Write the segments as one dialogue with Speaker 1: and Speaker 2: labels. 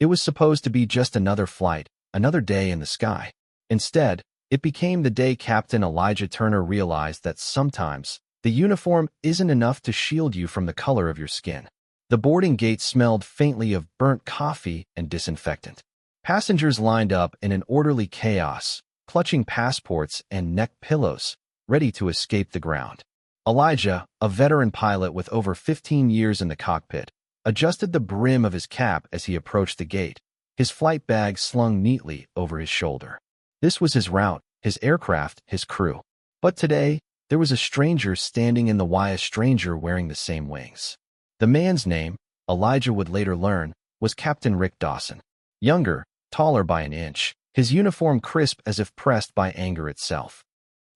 Speaker 1: It was supposed to be just another flight, another day in the sky. Instead, it became the day Captain Elijah Turner realized that sometimes the uniform isn't enough to shield you from the color of your skin. The boarding gate smelled faintly of burnt coffee and disinfectant. Passengers lined up in an orderly chaos, clutching passports and neck pillows, ready to escape the ground. Elijah, a veteran pilot with over 15 years in the cockpit, adjusted the brim of his cap as he approached the gate, his flight bag slung neatly over his shoulder. This was his route, his aircraft, his crew. But today, there was a stranger standing in the way, a stranger wearing the same wings. The man's name, Elijah would later learn, was Captain Rick Dawson. Younger, taller by an inch, his uniform crisp as if pressed by anger itself.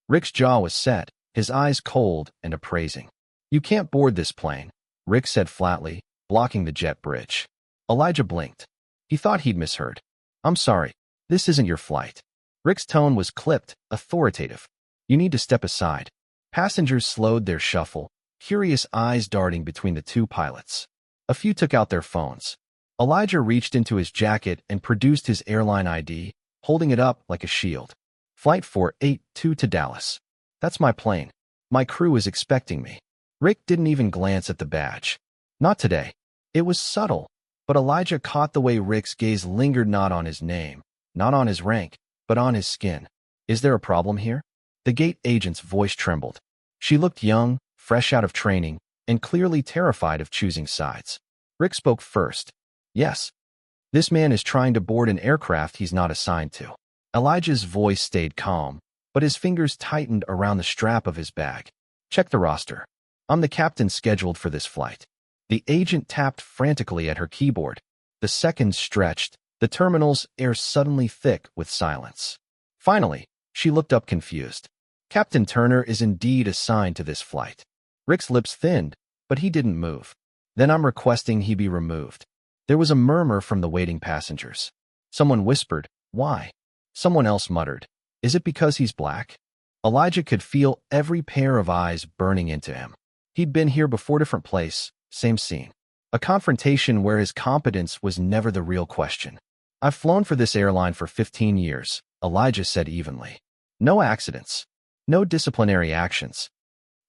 Speaker 1: Rick's jaw was set, his eyes cold and appraising. "You can't board this plane," Rick said flatly, blocking the jet bridge. Elijah blinked. He thought he'd misheard. "I'm sorry, this isn't your flight." Rick's tone was clipped, authoritative. "You need to step aside." Passengers slowed their shuffle, curious eyes darting between the two pilots. A few took out their phones. Elijah reached into his jacket and produced his airline ID, holding it up like a shield. "Flight 482 to Dallas. That's my plane. My crew is expecting me." Rick didn't even glance at the badge. Not today. It was subtle, but Elijah caught the way Rick's gaze lingered not on his name, not on his rank, but on his skin. "Is there a problem here?" The gate agent's voice trembled. She looked young, fresh out of training, and clearly terrified of choosing sides. Rick spoke first. "Yes. This man is trying to board an aircraft he's not assigned to." Elijah's voice stayed calm, but his fingers tightened around the strap of his bag. "Check the roster. I'm the captain scheduled for this flight." The agent tapped frantically at her keyboard. The seconds stretched, the terminal's air suddenly thick with silence. Finally, she looked up confused. "Captain Turner is indeed assigned to this flight." Rick's lips thinned, but he didn't move. "Then I'm requesting he be removed." There was a murmur from the waiting passengers. Someone whispered, "Why?" Someone else muttered, "Is it because he's black?" Elijah could feel every pair of eyes burning into him. He'd been here before, different place, same scene. A confrontation where his competence was never the real question. "I've flown for this airline for 15 years, Elijah said evenly. "No accidents. No disciplinary actions.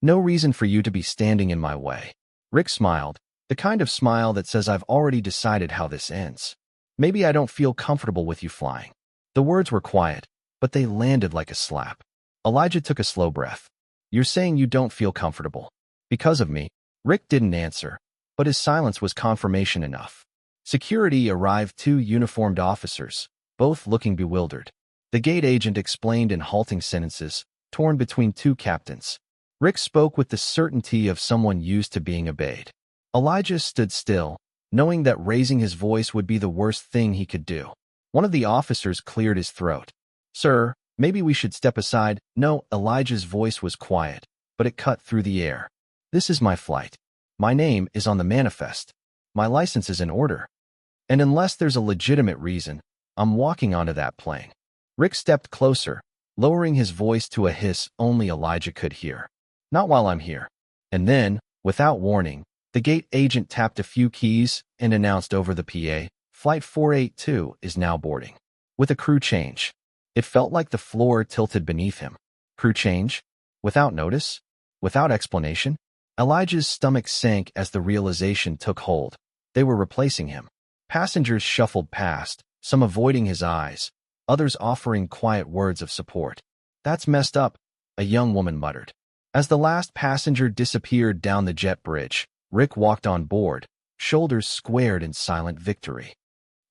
Speaker 1: No reason for you to be standing in my way." Rick smiled, the kind of smile that says, "I've already decided how this ends. Maybe I don't feel comfortable with you flying." The words were quiet, but they landed like a slap. Elijah took a slow breath. "You're saying you don't feel comfortable because of me?" Rick didn't answer, but his silence was confirmation enough. Security arrived, 2 uniformed officers, both looking bewildered. The gate agent explained in halting sentences, torn between 2 captains. Rick spoke with the certainty of someone used to being obeyed. Elijah stood still, knowing that raising his voice would be the worst thing he could do. One of the officers cleared his throat. "Sir, maybe we should step aside." "No." Elijah's voice was quiet, but it cut through the air. "This is my flight. My name is on the manifest. My license is in order. And unless there's a legitimate reason, I'm walking onto that plane." Rick stepped closer, lowering his voice to a hiss only Elijah could hear. "Not while I'm here." And then, without warning, the gate agent tapped a few keys and announced over the PA, "Flight 482 is now boarding." With a crew change. It felt like the floor tilted beneath him. Crew change? Without notice? Without explanation? Elijah's stomach sank as the realization took hold. They were replacing him. Passengers shuffled past, some avoiding his eyes, others offering quiet words of support. "That's messed up," a young woman muttered. As the last passenger disappeared down the jet bridge, Rick walked on board, shoulders squared in silent victory.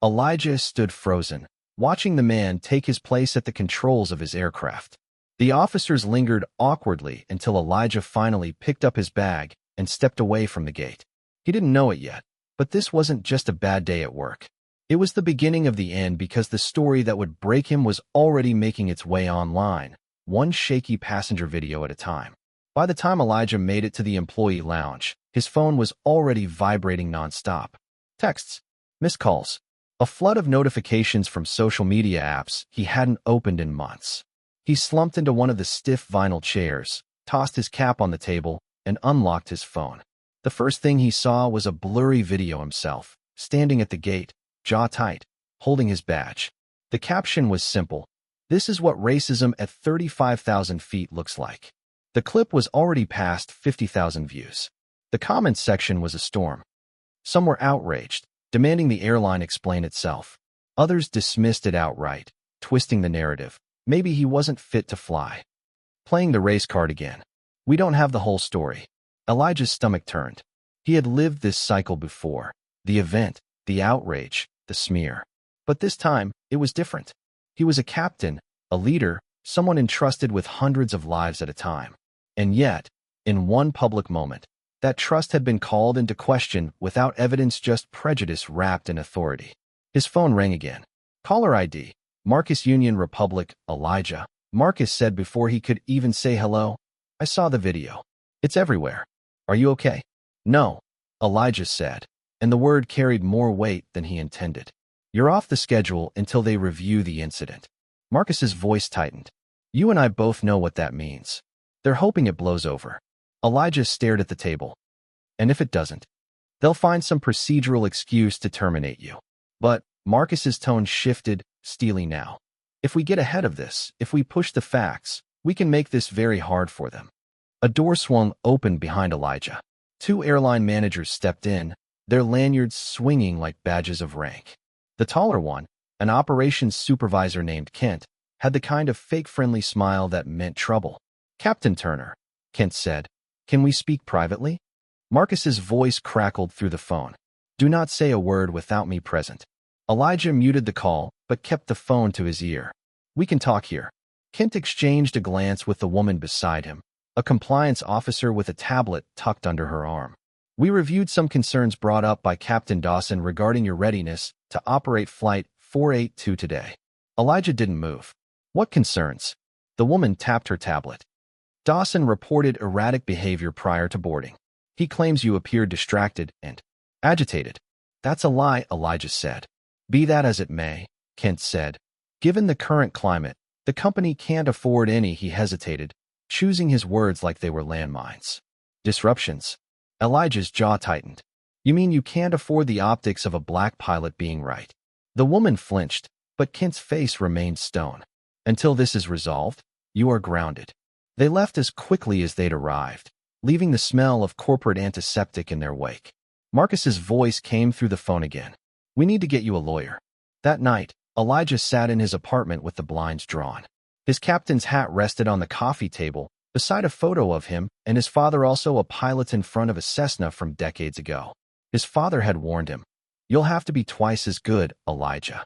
Speaker 1: Elijah stood frozen, watching the man take his place at the controls of his aircraft. The officers lingered awkwardly until Elijah finally picked up his bag and stepped away from the gate. He didn't know it yet, but this wasn't just a bad day at work. It was the beginning of the end, because the story that would break him was already making its way online, one shaky passenger video at a time. By the time Elijah made it to the employee lounge, his phone was already vibrating nonstop. Texts, missed calls, a flood of notifications from social media apps he hadn't opened in months. He slumped into one of the stiff vinyl chairs, tossed his cap on the table, and unlocked his phone. The first thing he saw was a blurry video himself, standing at the gate, jaw tight, holding his badge. The caption was simple: "This is what racism at 35,000 feet looks like." The clip was already past 50,000 views. The comments section was a storm. Some were outraged, demanding the airline explain itself. Others dismissed it outright, twisting the narrative. Maybe he wasn't fit to fly. Playing the race card again. We don't have the whole story. Elijah's stomach turned. He had lived this cycle before. The event, the outrage, the smear. But this time, it was different. He was a captain, a leader, someone entrusted with hundreds of lives at a time. And yet, in one public moment, that trust had been called into question without evidence, just prejudice wrapped in authority. His phone rang again. Caller ID, Marcus Union Republic, Elijah. Marcus said before he could even say hello. "I saw the video. It's everywhere. Are you okay?" "No," Elijah said, and the word carried more weight than he intended. "You're off the schedule until they review the incident." Marcus's voice tightened. "You and I both know what that means. They're hoping it blows over." Elijah stared at the table. "And if it doesn't? They'll find some procedural excuse to terminate you." But Marcus's tone shifted, steely now. "If we get ahead of this, if we push the facts, we can make this very hard for them." A door swung open behind Elijah. Two airline managers stepped in, their lanyards swinging like badges of rank. The taller one, an operations supervisor named Kent, had the kind of fake-friendly smile that meant trouble. "Captain Turner," Kent said, "can we speak privately?" Marcus's voice crackled through the phone. "Do not say a word without me present." Elijah muted the call, but kept the phone to his ear. "We can talk here." Kent exchanged a glance with the woman beside him, a compliance officer with a tablet tucked under her arm. "We reviewed some concerns brought up by Captain Dawson regarding your readiness to operate Flight 482 today." Elijah didn't move. "What concerns?" The woman tapped her tablet. "Dawson reported erratic behavior prior to boarding. He claims you appeared distracted and agitated." "That's a lie," Elijah said. "Be that as it may," Kent said. "Given the current climate, the company can't afford any." He hesitated, choosing his words like they were landmines. "Disruptions?" Elijah's jaw tightened. "You mean you can't afford the optics of a black pilot being right?" The woman flinched, but Kent's face remained stone. "Until this is resolved, you are grounded." They left as quickly as they'd arrived, leaving the smell of corporate antiseptic in their wake. Marcus's voice came through the phone again. "We need to get you a lawyer." That night, Elijah sat in his apartment with the blinds drawn. His captain's hat rested on the coffee table, beside a photo of him and his father, also a pilot in front of a Cessna from decades ago. His father had warned him, "You'll have to be twice as good, Elijah.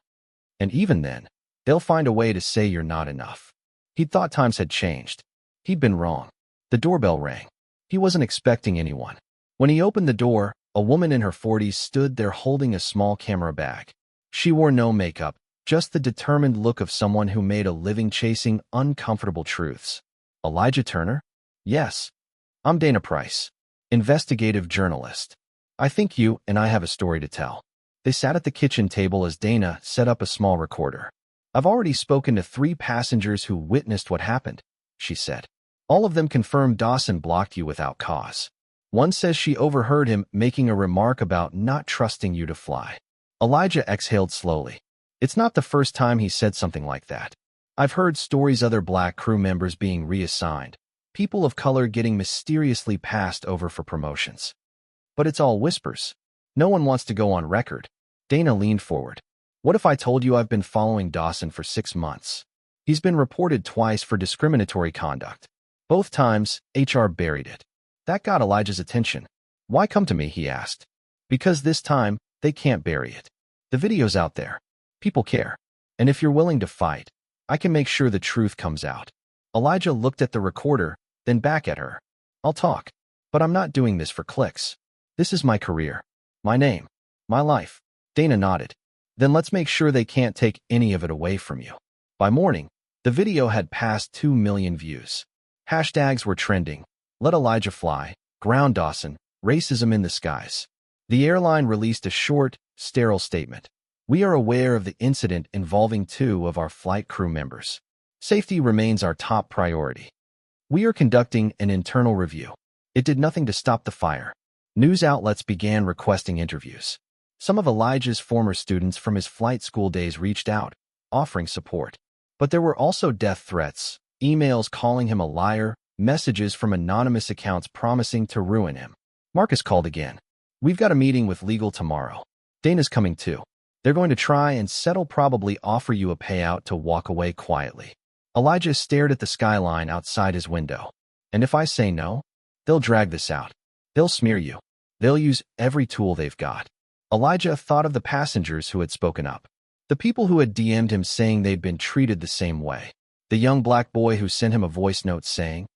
Speaker 1: And even then, they'll find a way to say you're not enough." He'd thought times had changed. He'd been wrong. The doorbell rang. He wasn't expecting anyone. When he opened the door, a woman in her 40s stood there holding a small camera bag. She wore no makeup, just the determined look of someone who made a living chasing uncomfortable truths. "Elijah Turner?" "Yes. I'm Dana Price, investigative journalist. I think you and I have a story to tell." They sat at the kitchen table as Dana set up a small recorder. "I've already spoken to 3 passengers who witnessed what happened," she said. "All of them confirmed Dawson blocked you without cause. One says she overheard him making a remark about not trusting you to fly." Elijah exhaled slowly. "It's not the first time he said something like that. I've heard stories other black crew members being reassigned, people of color getting mysteriously passed over for promotions. But it's all whispers. No one wants to go on record." Dana leaned forward. "What if I told you I've been following Dawson for 6 months? He's been reported twice for discriminatory conduct. Both times, HR buried it." That got Elijah's attention. "Why come to me?" he asked. "Because this time, they can't bury it. The video's out there. People care. And if you're willing to fight, I can make sure the truth comes out." Elijah looked at the recorder, then back at her. "I'll talk. But I'm not doing this for clicks. This is my career. My name. My life." Dana nodded. "Then let's make sure they can't take any of it away from you." By morning, the video had passed 2 million views. Hashtags were trending. "Let Elijah fly," "Ground Dawson," "Racism in the skies." The airline released a short, sterile statement. "We are aware of the incident involving 2 of our flight crew members. Safety remains our top priority. We are conducting an internal review." It did nothing to stop the fire. News outlets began requesting interviews. Some of Elijah's former students from his flight school days reached out, offering support. But there were also death threats, emails calling him a liar, messages from anonymous accounts promising to ruin him. Marcus called again. "We've got a meeting with legal tomorrow. Dana's coming too. They're going to try and settle, probably offer you a payout to walk away quietly." Elijah stared at the skyline outside his window. "And if I say no, they'll drag this out. They'll smear you. They'll use every tool they've got." Elijah thought of the passengers who had spoken up. The people who had DM'd him saying they'd been treated the same way. The young black boy who sent him a voice note saying,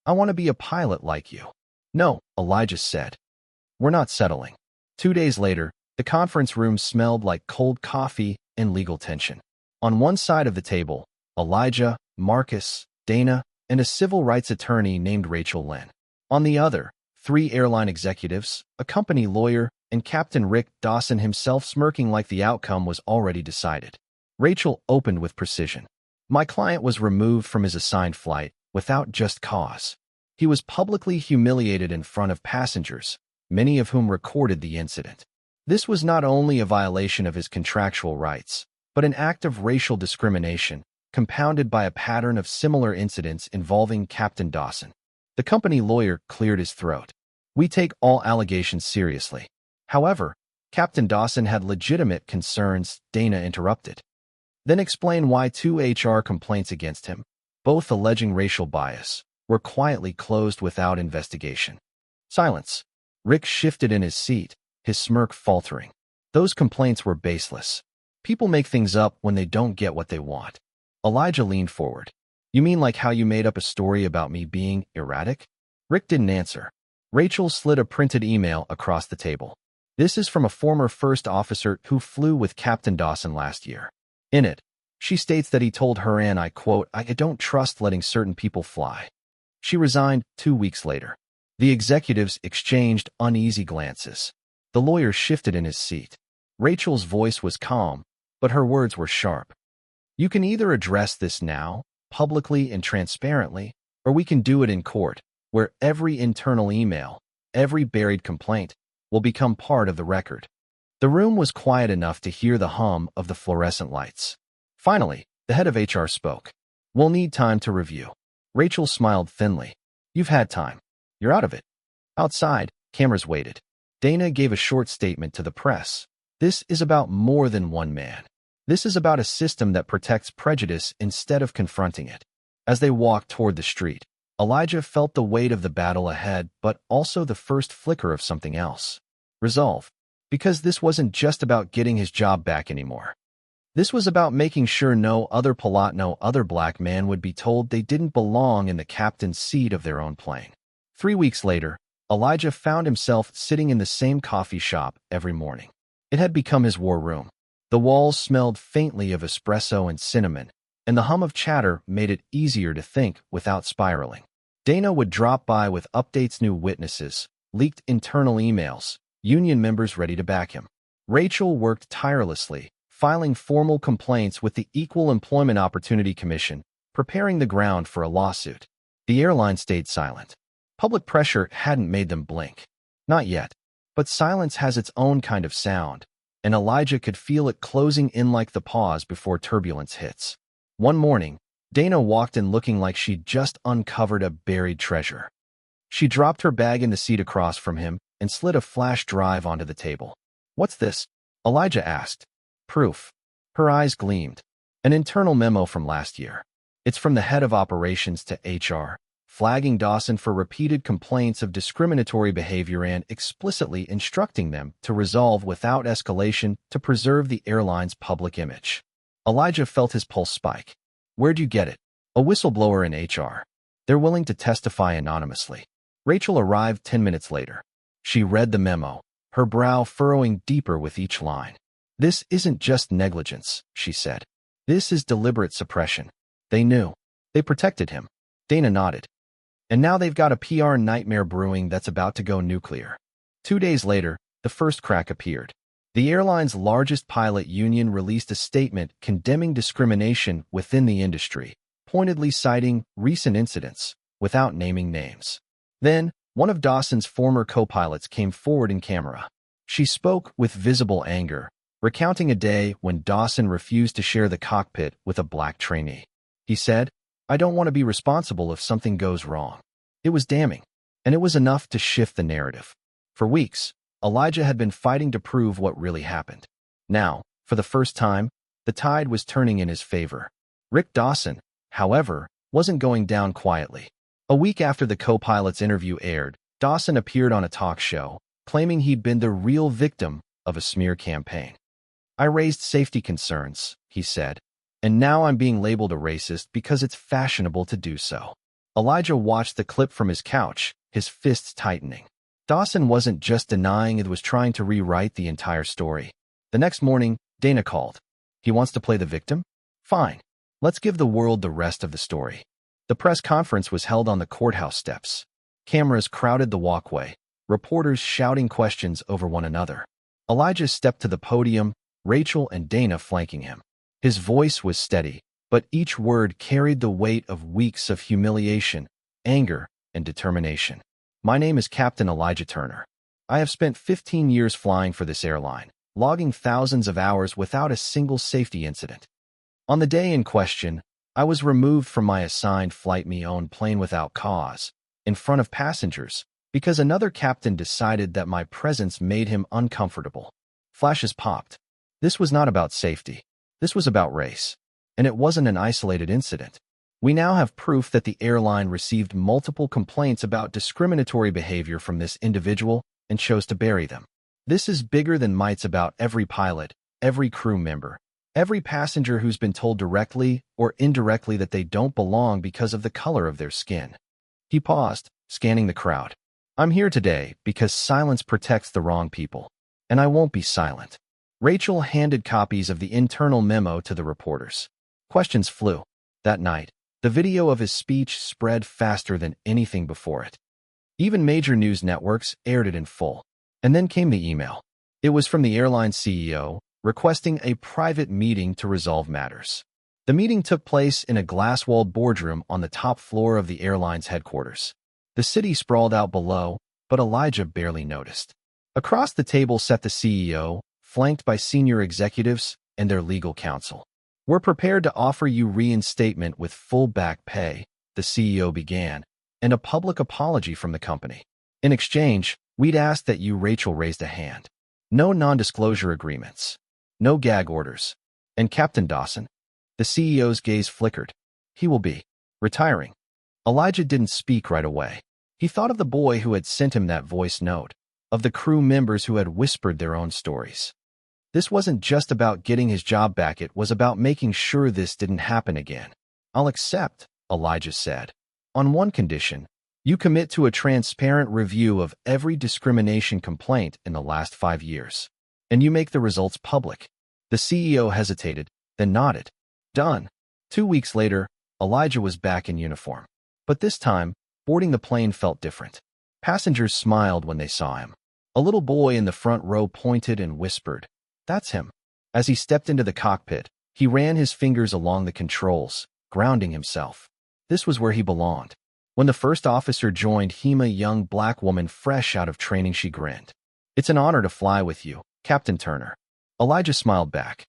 Speaker 1: "I want to be a pilot like you." "No," Elijah said. "We're not settling." 2 days later, the conference room smelled like cold coffee and legal tension. On one side of the table, Elijah, Marcus, Dana, and a civil rights attorney named Rachel Lynn. On the other, 3 airline executives, a company lawyer, and Captain Rick Dawson himself, smirking like the outcome was already decided. Rachel opened with precision. "My client was removed from his assigned flight without just cause. He was publicly humiliated in front of passengers, many of whom recorded the incident. This was not only a violation of his contractual rights, but an act of racial discrimination, compounded by a pattern of similar incidents involving Captain Dawson." The company lawyer cleared his throat. "We take all allegations seriously. However, Captain Dawson had legitimate concerns," Dana interrupted. "Then explain why 2 HR complaints against him, both alleging racial bias, were quietly closed without investigation." Silence. Rick shifted in his seat, his smirk faltering. "Those complaints were baseless. People make things up when they don't get what they want." Elijah leaned forward. "You mean like how you made up a story about me being erratic?" Rick didn't answer. Rachel slid a printed email across the table. "This is from a former first officer who flew with Captain Dawson last year. In it, she states that he told her, and I quote, 'I don't trust letting certain people fly.' She resigned 2 weeks later." The executives exchanged uneasy glances. The lawyer shifted in his seat. Rachel's voice was calm, but her words were sharp. "You can either address this now, publicly and transparently, or we can do it in court, where every internal email, every buried complaint, will become part of the record." The room was quiet enough to hear the hum of the fluorescent lights. Finally, the head of HR spoke. "We'll need time to review." Rachel smiled thinly. "You've had time. You're out of it." Outside, cameras waited. Dana gave a short statement to the press. "This is about more than one man. This is about a system that protects prejudice instead of confronting it." As they walked toward the street, Elijah felt the weight of the battle ahead, but also the first flicker of something else. Resolve. Because this wasn't just about getting his job back anymore. This was about making sure no other pilot, no other black man would be told they didn't belong in the captain's seat of their own plane. 3 weeks later, Elijah found himself sitting in the same coffee shop every morning. It had become his war room. The walls smelled faintly of espresso and cinnamon, and the hum of chatter made it easier to think without spiraling. Dana would drop by with updates, new witnesses, leaked internal emails, union members ready to back him. Rachel worked tirelessly, filing formal complaints with the Equal Employment Opportunity Commission, preparing the ground for a lawsuit. The airline stayed silent. Public pressure hadn't made them blink. Not yet. But silence has its own kind of sound, and Elijah could feel it closing in like the pause before turbulence hits. One morning, Dana walked in looking like she'd just uncovered a buried treasure. She dropped her bag in the seat across from him and slid a flash drive onto the table. "What's this?" Elijah asked. "Proof." Her eyes gleamed. "An internal memo from last year. It's from the head of operations to HR, flagging Dawson for repeated complaints of discriminatory behavior and explicitly instructing them to resolve without escalation to preserve the airline's public image." Elijah felt his pulse spike. "Where'd you get it?" "A whistleblower in HR. They're willing to testify anonymously." Rachel arrived 10 minutes later. She read the memo, her brow furrowing deeper with each line. "This isn't just negligence," she said. "This is deliberate suppression. They knew. They protected him." Dana nodded. "And now they've got a PR nightmare brewing that's about to go nuclear." 2 days later, the first crack appeared. The airline's largest pilot union released a statement condemning discrimination within the industry, pointedly citing recent incidents, without naming names. Then, one of Dawson's former co-pilots came forward in camera. She spoke with visible anger, recounting a day when Dawson refused to share the cockpit with a black trainee. He said, "I don't want to be responsible if something goes wrong." It was damning, and it was enough to shift the narrative. For weeks, Elijah had been fighting to prove what really happened. Now, for the first time, the tide was turning in his favor. Rick Dawson, however, wasn't going down quietly. A week after the co-pilot's interview aired, Dawson appeared on a talk show, claiming he'd been the real victim of a smear campaign. "I raised safety concerns," he said, "and now I'm being labeled a racist because it's fashionable to do so." Elijah watched the clip from his couch, his fists tightening. Dawson wasn't just denying it, was trying to rewrite the entire story. The next morning, Dana called. "He wants to play the victim? Fine. Let's give the world the rest of the story." The press conference was held on the courthouse steps. Cameras crowded the walkway, reporters shouting questions over one another. Elijah stepped to the podium, Rachel and Dana flanking him. His voice was steady, but each word carried the weight of weeks of humiliation, anger, and determination. "My name is Captain Elijah Turner. I have spent 15 years flying for this airline, logging thousands of hours without a single safety incident. On the day in question, I was removed from my assigned flight me-own plane without cause, in front of passengers, because another captain decided that my presence made him uncomfortable." Flashes popped. This was not about safety. This was about race. And it wasn't an isolated incident. We now have proof that the airline received multiple complaints about discriminatory behavior from this individual and chose to bury them. This is bigger than mites about every pilot, every crew member, every passenger who's been told directly or indirectly that they don't belong because of the color of their skin. He paused, scanning the crowd. "I'm here today because silence protects the wrong people, and I won't be silent." Rachel handed copies of the internal memo to the reporters. Questions flew. That night, the video of his speech spread faster than anything before it. Even major news networks aired it in full. And then came the email. It was from the airline CEO, requesting a private meeting to resolve matters. The meeting took place in a glass-walled boardroom on the top floor of the airline's headquarters. The city sprawled out below, but Elijah barely noticed. Across the table sat the CEO, flanked by senior executives and their legal counsel. "We're prepared to offer you reinstatement with full back pay," the CEO began, "and a public apology from the company. In exchange, we'd ask that you," Rachel raised a hand. "No non-disclosure agreements. No gag orders. And Captain Dawson?" The CEO's gaze flickered. "He will be retiring." Elijah didn't speak right away. He thought of the boy who had sent him that voice note, of the crew members who had whispered their own stories. This wasn't just about getting his job back, it was about making sure this didn't happen again. "I'll accept," Elijah said. "On one condition, you commit to a transparent review of every discrimination complaint in the last 5 years. And you make the results public." The CEO hesitated, then nodded. "Done." 2 weeks later, Elijah was back in uniform. But this time, boarding the plane felt different. Passengers smiled when they saw him. A little boy in the front row pointed and whispered, "That's him." As he stepped into the cockpit, he ran his fingers along the controls, grounding himself. This was where he belonged. When the first officer joined him, a young black woman fresh out of training, she grinned. "It's an honor to fly with you, Captain Turner." Elijah smiled back.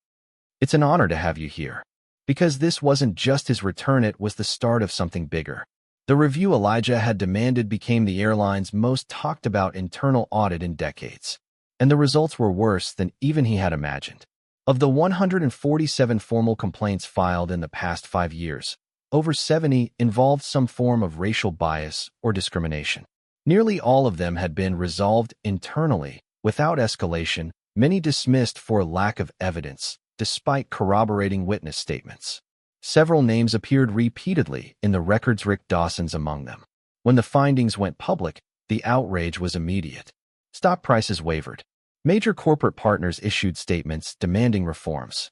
Speaker 1: "It's an honor to have you here." Because this wasn't just his return, it was the start of something bigger. The review Elijah had demanded became the airline's most talked about internal audit in decades. And the results were worse than even he had imagined. Of the 147 formal complaints filed in the past 5 years, over 70 involved some form of racial bias or discrimination. Nearly all of them had been resolved internally, without escalation, many dismissed for lack of evidence, despite corroborating witness statements. Several names appeared repeatedly in the records, Rick Dawson's among them. When the findings went public, the outrage was immediate. Stock prices wavered. Major corporate partners issued statements demanding reforms.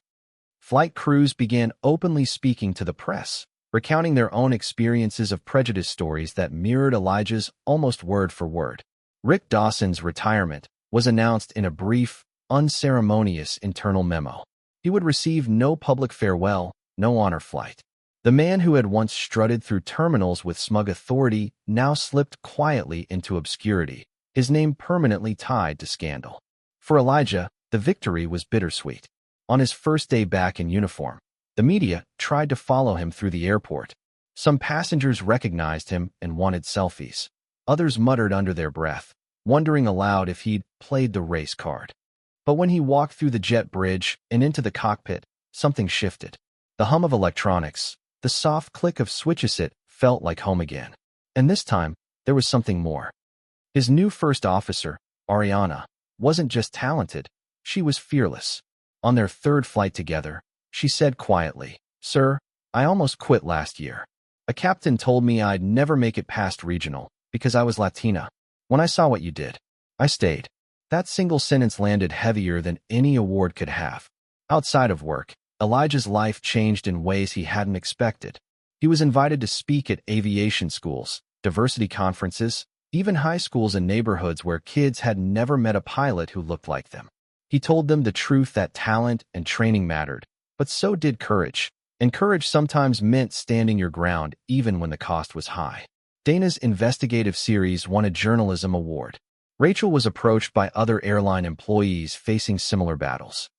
Speaker 1: Flight crews began openly speaking to the press, recounting their own experiences of prejudice, stories that mirrored Elijah's almost word for word. Rick Dawson's retirement was announced in a brief, unceremonious internal memo. He would receive no public farewell, no honor flight. The man who had once strutted through terminals with smug authority now slipped quietly into obscurity, his name permanently tied to scandal. For Elijah, the victory was bittersweet. On his first day back in uniform, the media tried to follow him through the airport. Some passengers recognized him and wanted selfies. Others muttered under their breath, wondering aloud if he'd played the race card. But when he walked through the jet bridge and into the cockpit, something shifted. The hum of electronics, the soft click of switches, it felt like home again. And this time, there was something more. His new first officer, Ariana, wasn't just talented, she was fearless. On their third flight together, she said quietly, "Sir, I almost quit last year. A captain told me I'd never make it past regional because I was Latina. When I saw what you did, I stayed." That single sentence landed heavier than any award could have. Outside of work, Elijah's life changed in ways he hadn't expected. He was invited to speak at aviation schools, diversity conferences, even high schools in neighborhoods where kids had never met a pilot who looked like them. He told them the truth that talent and training mattered, but so did courage. And courage sometimes meant standing your ground even when the cost was high. Dana's investigative series won a journalism award. Rachel was approached by other airline employees facing similar battles.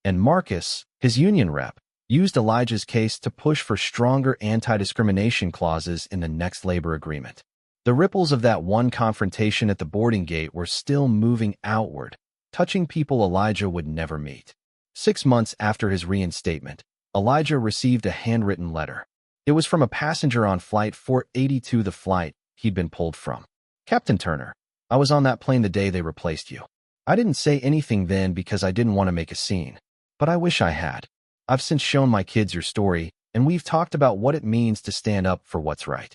Speaker 1: And Marcus, his union rep, used Elijah's case to push for stronger anti-discrimination clauses in the next labor agreement. The ripples of that one confrontation at the boarding gate were still moving outward, touching people Elijah would never meet. 6 months after his reinstatement, Elijah received a handwritten letter. It was from a passenger on Flight 482, the flight he'd been pulled from. "Captain Turner, I was on that plane the day they replaced you. I didn't say anything then because I didn't want to make a scene, but I wish I had. I've since shown my kids your story, and we've talked about what it means to stand up for what's right.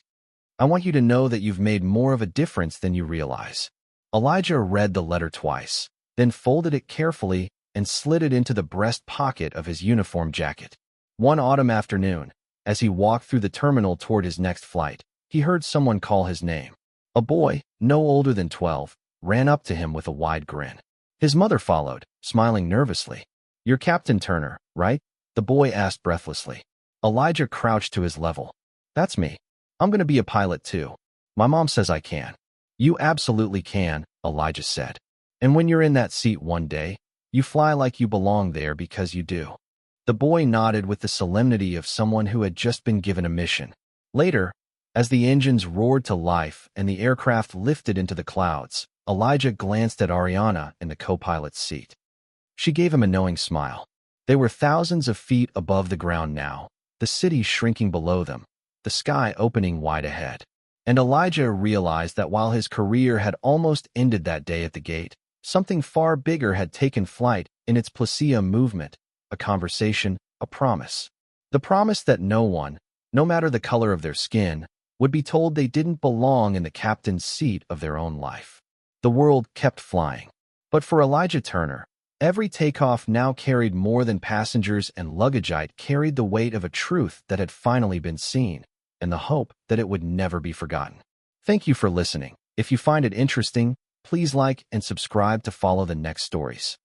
Speaker 1: I want you to know that you've made more of a difference than you realize." Elijah read the letter twice, then folded it carefully and slid it into the breast pocket of his uniform jacket. One autumn afternoon, as he walked through the terminal toward his next flight, he heard someone call his name. A boy, no older than 12, ran up to him with a wide grin. His mother followed, smiling nervously. "You're Captain Turner, right?" the boy asked breathlessly. Elijah crouched to his level. "That's me. I'm going to be a pilot too. My mom says I can." "You absolutely can," Elijah said. "And when you're in that seat one day, you fly like you belong there because you do." The boy nodded with the solemnity of someone who had just been given a mission. Later, as the engines roared to life and the aircraft lifted into the clouds, Elijah glanced at Ariana in the co-pilot's seat. She gave him a knowing smile. They were thousands of feet above the ground now, the city shrinking below them, the sky opening wide ahead. And Elijah realized that while his career had almost ended that day at the gate, something far bigger had taken flight in its Placia movement. A conversation, a promise. The promise that no one, no matter the color of their skin, would be told they didn't belong in the captain's seat of their own life. The world kept flying. But for Elijah Turner, every takeoff now carried more than passengers, and luggage. It carried the weight of a truth that had finally been seen, and the hope that it would never be forgotten. Thank you for listening. If you find it interesting, please like and subscribe to follow the next stories.